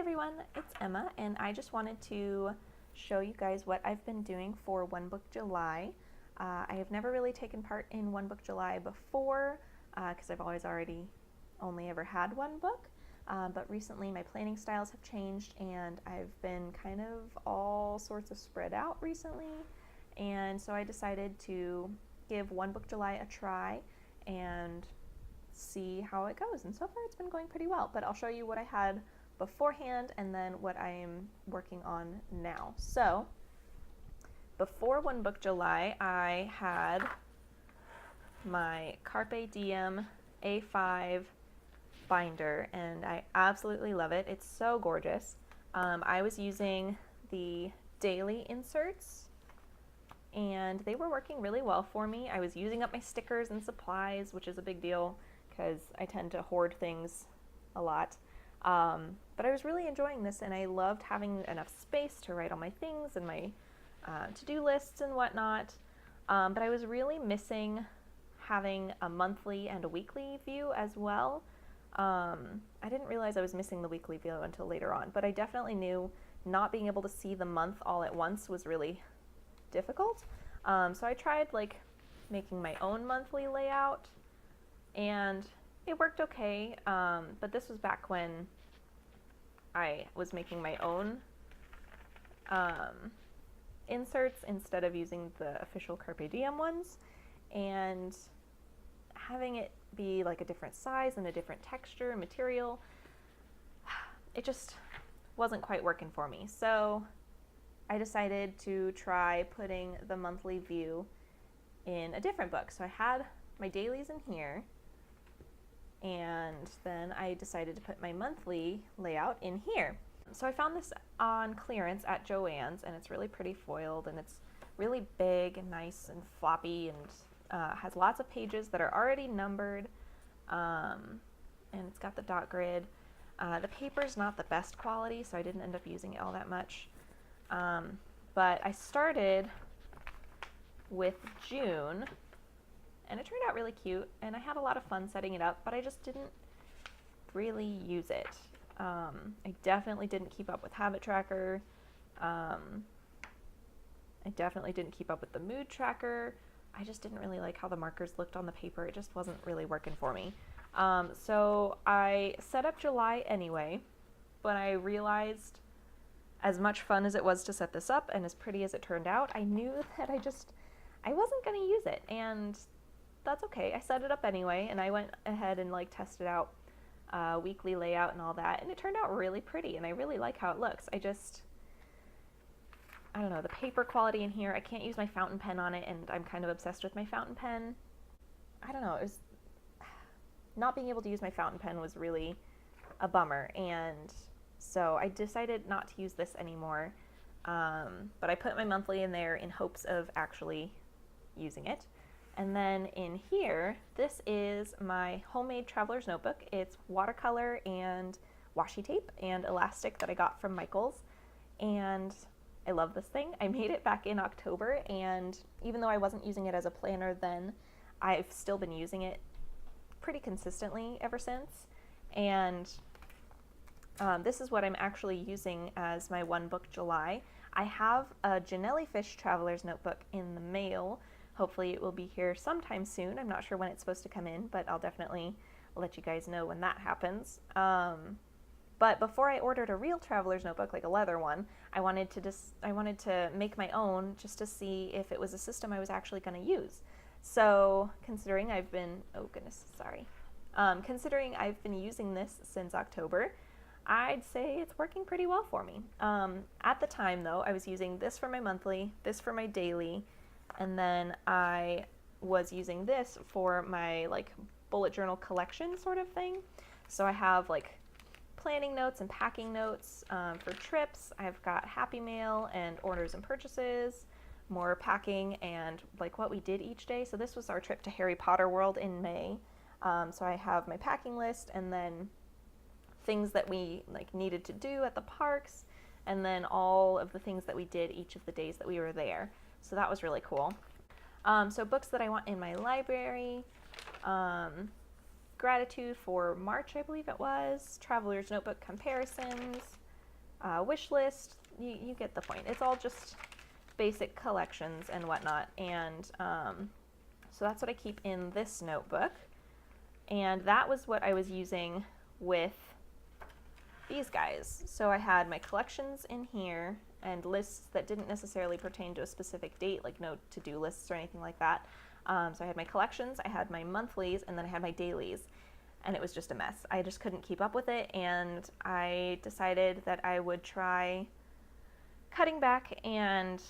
everyone, it's Emma, and I just wanted to show you guys what I've been doing for One Book July. I have never really taken part in One Book July before because I've only ever had one book, but recently my planning styles have changed and I've been kind of all sorts of spread out recently, and so I decided to give One Book July a try and see how it goes, and so far it's been going pretty well, but I'll show you what I had beforehand and then what I'm working on now. So before One Book July, I had my Carpe Diem A5 binder and I absolutely love it. It's so gorgeous. I was using the daily inserts and they were working really well for me. I was using up my stickers and supplies, which is a big deal because I tend to hoard things a lot. But I was really enjoying this and I loved having enough space to write all my things and my to-do lists and whatnot. But I was really missing having a monthly and a weekly view as well. I didn't realize I was missing the weekly view until later on, but I definitely knew not being able to see the month all at once was really difficult. So I tried making my own monthly layout and it worked okay, but this was back when I was making my own inserts instead of using the official Carpe Diem ones, and having it be like a different size and a different texture and material, it just wasn't quite working for me. So I decided to try putting the monthly view in a different book. So I had my dailies in here, and then I decided to put my monthly layout in here. So I found this on clearance at Joann's, and it's really pretty foiled, and it's really big and nice and floppy, and has lots of pages that are already numbered, and it's got the dot grid. The paper's not the best quality, so I didn't end up using it all that much. But I started with June, and it turned out really cute, and I had a lot of fun setting it up, but I just didn't really use it. I definitely didn't keep up with Habit Tracker. I definitely didn't keep up with the Mood Tracker. I just didn't really like how the markers looked on the paper. It just wasn't really working for me. So I set up July anyway, but I realized, as much fun as it was to set this up and as pretty as it turned out, I knew that I wasn't going to use it, and that's okay. I set it up anyway, and I went ahead and tested out weekly layout and all that, and it turned out really pretty, and I really like how it looks. I don't know, the paper quality in here, I can't use my fountain pen on it, and I'm kind of obsessed with my fountain pen. I don't know, not being able to use my fountain pen was really a bummer, and so I decided not to use this anymore, but I put my monthly in there in hopes of actually using it. And then in here, this is my homemade traveler's notebook. It's watercolor and washi tape and elastic that I got from Michaels, and I love this thing. I made it back in October, and even though I wasn't using it as a planner then, I've still been using it pretty consistently ever since. And this is what I'm actually using as my One Book July. I have a Janelli Fish Traveler's Notebook in the mail. Hopefully it will be here sometime soon. I'm not sure when it's supposed to come in, but I'll definitely let you guys know when that happens. But before I ordered a real traveler's notebook, like a leather one, I wanted to make my own just to see if it was a system I was actually going to use. So considering I've been using this since October, I'd say it's working pretty well for me. At the time though, I was using this for my monthly, this for my daily, and then I was using this for my bullet journal collection sort of thing. So I have planning notes and packing notes for trips. I've got Happy Mail and orders and purchases, more packing, and what we did each day. So this was our trip to Harry Potter World in May. So I have my packing list, and then things that we needed to do at the parks, and then all of the things that we did each of the days that we were there. So that was really cool. So books that I want in my library, Gratitude for March, I believe it was, Traveler's Notebook comparisons, wish list. You get the point. It's all just basic collections and whatnot. And so that's what I keep in this notebook. And that was what I was using with these guys. So I had my collections in here and lists that didn't necessarily pertain to a specific date, like no to-do lists or anything like that. So I had my collections, I had my monthlies, and then I had my dailies. And it was just a mess. I just couldn't keep up with it, and I decided that I would try cutting back and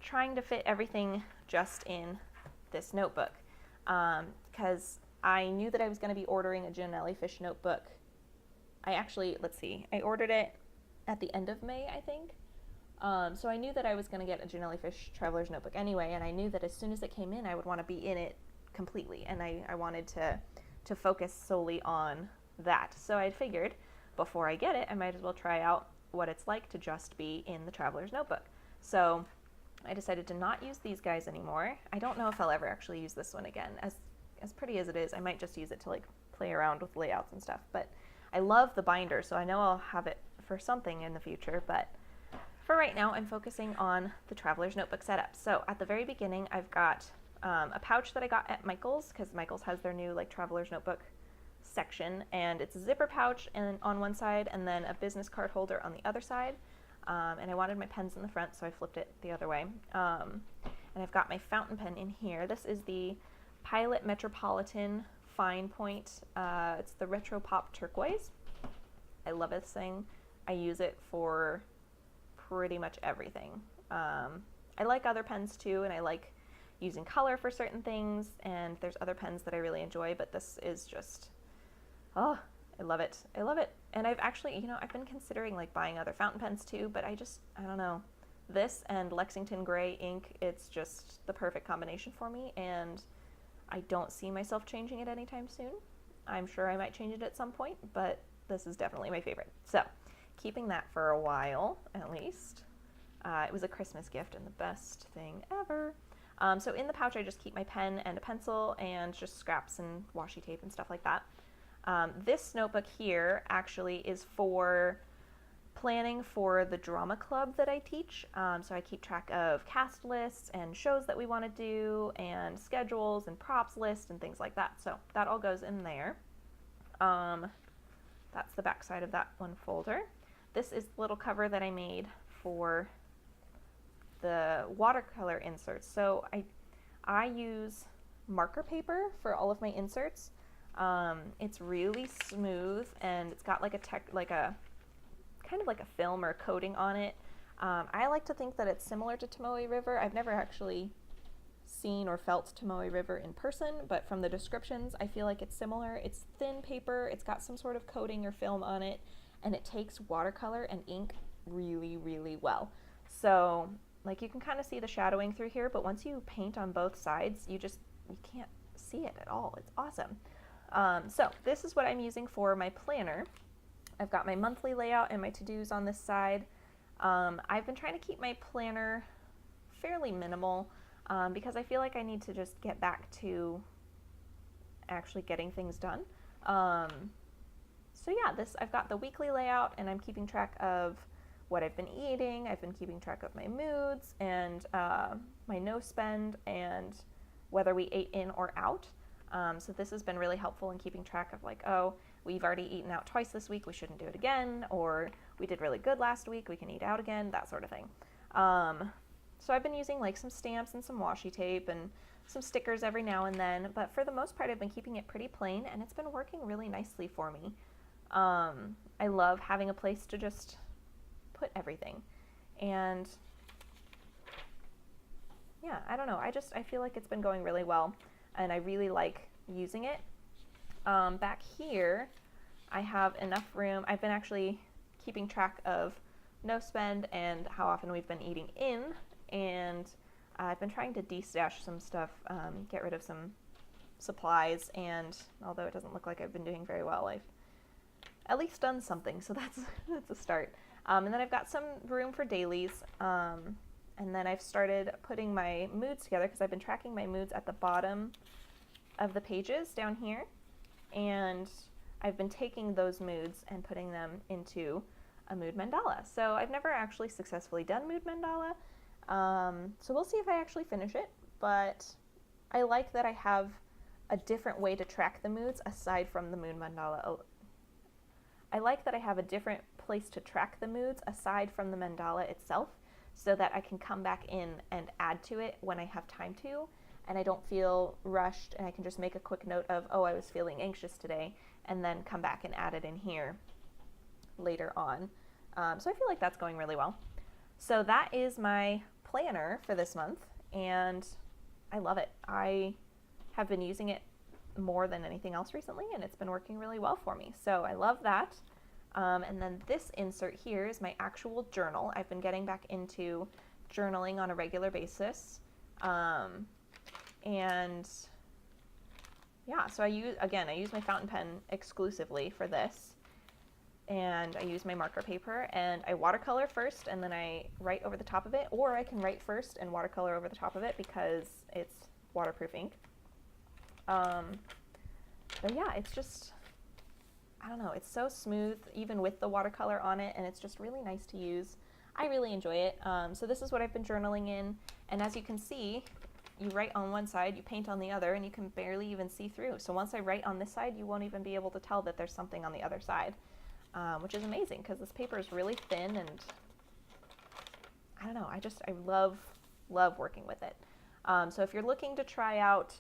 trying to fit everything just in this notebook. Because I knew that I was going to be ordering a Giannelli Fish notebook. I ordered it at the end of May, I think. So I knew that I was going to get a Giannelli Fish Traveler's Notebook anyway, and I knew that as soon as it came in, I would want to be in it completely, and I wanted to focus solely on that. So I figured before I get it, I might as well try out what it's like to just be in the Traveler's Notebook. So I decided to not use these guys anymore. I don't know if I'll ever actually use this one again. As pretty as it is, I might just use it to like play around with layouts and stuff, but I love the binder, so I know I'll have it for something in the future, but for right now, I'm focusing on the Traveler's Notebook setup. So at the very beginning, I've got a pouch that I got at Michaels, because Michaels has their new like Traveler's Notebook section, and it's a zipper pouch on one side and then a business card holder on the other side. And I wanted my pens in the front, so I flipped it the other way. And I've got my fountain pen in here. This is the Pilot Metropolitan Fine Point. It's the Retro Pop Turquoise. I love this thing. I use it for pretty much everything. I like other pens too, and I like using color for certain things, and there's other pens that I really enjoy, but this is just, oh, I love it. I love it. And I've actually, I've been considering like buying other fountain pens too, but I don't know. This and Lexington Gray ink, it's just the perfect combination for me, and I don't see myself changing it anytime soon. I'm sure I might change it at some point, but this is definitely my favorite. So keeping that for a while, at least. It was a Christmas gift and the best thing ever. So in the pouch, I just keep my pen and a pencil and just scraps and washi tape and stuff like that. This notebook here actually is for planning for the drama club that I teach. So I keep track of cast lists and shows that we want to do and schedules and props lists and things like that. So that all goes in there. That's the back side of that one folder. This is the little cover that I made for the watercolor inserts. So I use marker paper for all of my inserts. It's really smooth, and it's got like a kind of like a film or a coating on it. I like to think that it's similar to Tomoe River. I've never actually seen or felt Tomoe River in person, but from the descriptions, I feel like it's similar. It's thin paper, it's got some sort of coating or film on it, and it takes watercolor and ink really, really well. So like you can kind of see the shadowing through here, but once you paint on both sides, you can't see it at all. It's awesome. So this is what I'm using for my planner. I've got my monthly layout and my to-dos on this side. I've been trying to keep my planner fairly minimal because I feel like I need to just get back to actually getting things done. So yeah, I've got the weekly layout, and I'm keeping track of what I've been eating. I've been keeping track of my moods and my no spend and whether we ate in or out. So this has been really helpful in keeping track of like, oh, we've already eaten out twice this week, we shouldn't do it again, or we did really good last week, we can eat out again, that sort of thing. So I've been using like some stamps and some washi tape and some stickers every now and then, but for the most part I've been keeping it pretty plain, and it's been working really nicely for me. I love having a place to just put everything, and yeah, I don't know, I feel like it's been going really well, and I really like using it. Back here, I have enough room. I've been actually keeping track of no spend and how often we've been eating in, and I've been trying to de-stash some stuff, get rid of some supplies, and although it doesn't look like I've been doing very well, I've at least done something, so that's a start. And then I've got some room for dailies, and then I've started putting my moods together because I've been tracking my moods at the bottom of the pages down here, and I've been taking those moods and putting them into a mood mandala. So I've never actually successfully done mood mandala. So we'll see if I actually finish it, but I like that I have a different way to track the moods aside from the mood mandala. I like that I have a different place to track the moods aside from the mandala itself, so that I can come back in and add to it when I have time to, and I don't feel rushed, and I can just make a quick note of, oh, I was feeling anxious today, and then come back and add it in here later on. So I feel like that's going really well. So that is my planner for this month, and I love it. I have been using it more than anything else recently, and it's been working really well for me. So I love that. And then this insert here is my actual journal. I've been getting back into journaling on a regular basis. And yeah, so I use my fountain pen exclusively for this. And I use my marker paper, and I watercolor first, and then I write over the top of it, or I can write first and watercolor over the top of it because it's waterproof ink. But yeah, it's just, I don't know, it's so smooth even with the watercolor on it, and it's just really nice to use. I really enjoy it. So this is what I've been journaling in, and as you can see, you write on one side, you paint on the other, and you can barely even see through. So once I write on this side, you won't even be able to tell that there's something on the other side, which is amazing because this paper is really thin, and I don't know, I love working with it. So if you're looking to try out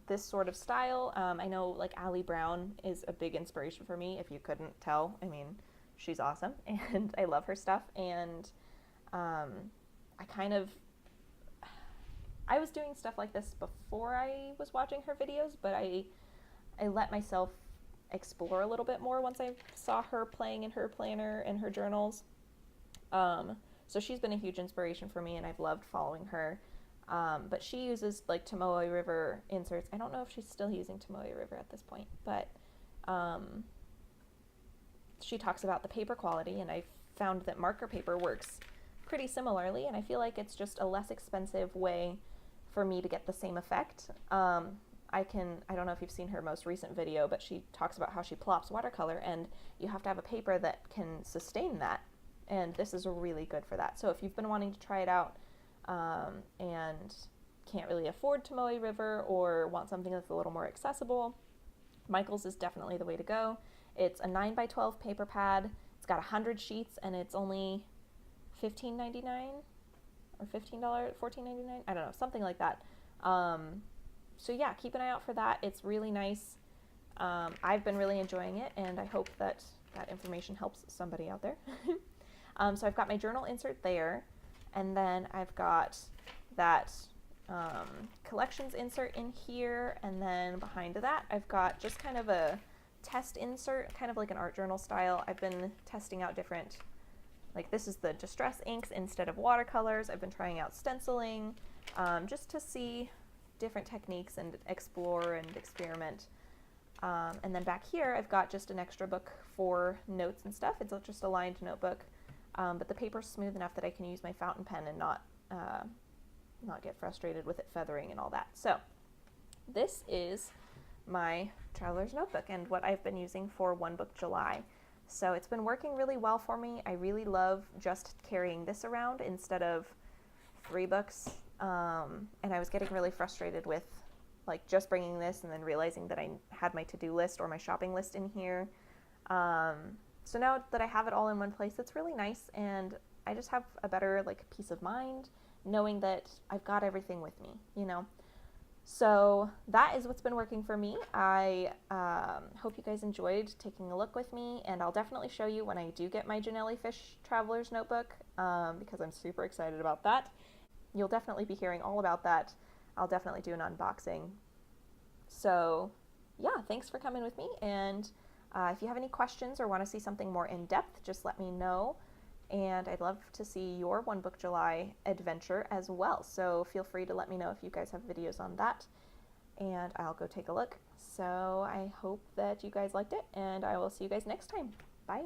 this sort of style, I know like Ali Brown is a big inspiration for me, if you couldn't tell. I mean, she's awesome, and I love her stuff, and I was doing stuff like this before I was watching her videos, but I let myself explore a little bit more once I saw her playing in her planner and her journals. So she's been a huge inspiration for me, and I've loved following her. But she uses like Tomoe River inserts. I don't know if she's still using Tomoe River at this point, but she talks about the paper quality, and I found that marker paper works pretty similarly, and I feel like it's just a less expensive way for me to get the same effect. I don't know if you've seen her most recent video, but she talks about how she plops watercolor, and you have to have a paper that can sustain that, and this is really good for that. So if you've been wanting to try it out and can't really afford Tomoe River or want something that's a little more accessible, Michaels is definitely the way to go. It's a 9x12 paper pad. It's got 100 sheets, and it's only $15.99 or $15, $14.99. I don't know, something like that. So yeah, keep an eye out for that. It's really nice. I've been really enjoying it, and I hope that that information helps somebody out there. So I've got my journal insert there, and then I've got that collections insert in here, and then behind that I've got just kind of a test insert, kind of like an art journal style. I've been testing out different, like this is the distress inks instead of watercolors. I've been trying out stenciling just to see different techniques and explore and experiment. And then back here I've got just an extra book for notes and stuff. It's just a lined notebook, but the paper's smooth enough that I can use my fountain pen and not get frustrated with it feathering and all that. So this is my traveler's notebook and what I've been using for One Book July. So it's been working really well for me. I really love just carrying this around instead of 3 books. And I was getting really frustrated with like just bringing this and then realizing that I had my to-do list or my shopping list in here. So now that I have it all in one place, it's really nice, and I just have a better like peace of mind knowing that I've got everything with me, you know. So that is what's been working for me. I hope you guys enjoyed taking a look with me, and I'll definitely show you when I do get my Janelli Fish Traveler's Notebook, because I'm super excited about that. You'll definitely be hearing all about that. I'll definitely do an unboxing. So yeah, thanks for coming with me, and if you have any questions or want to see something more in depth, just let me know. And I'd love to see your One Book July adventure as well. So feel free to let me know if you guys have videos on that, and I'll go take a look. So I hope that you guys liked it, and I will see you guys next time. Bye.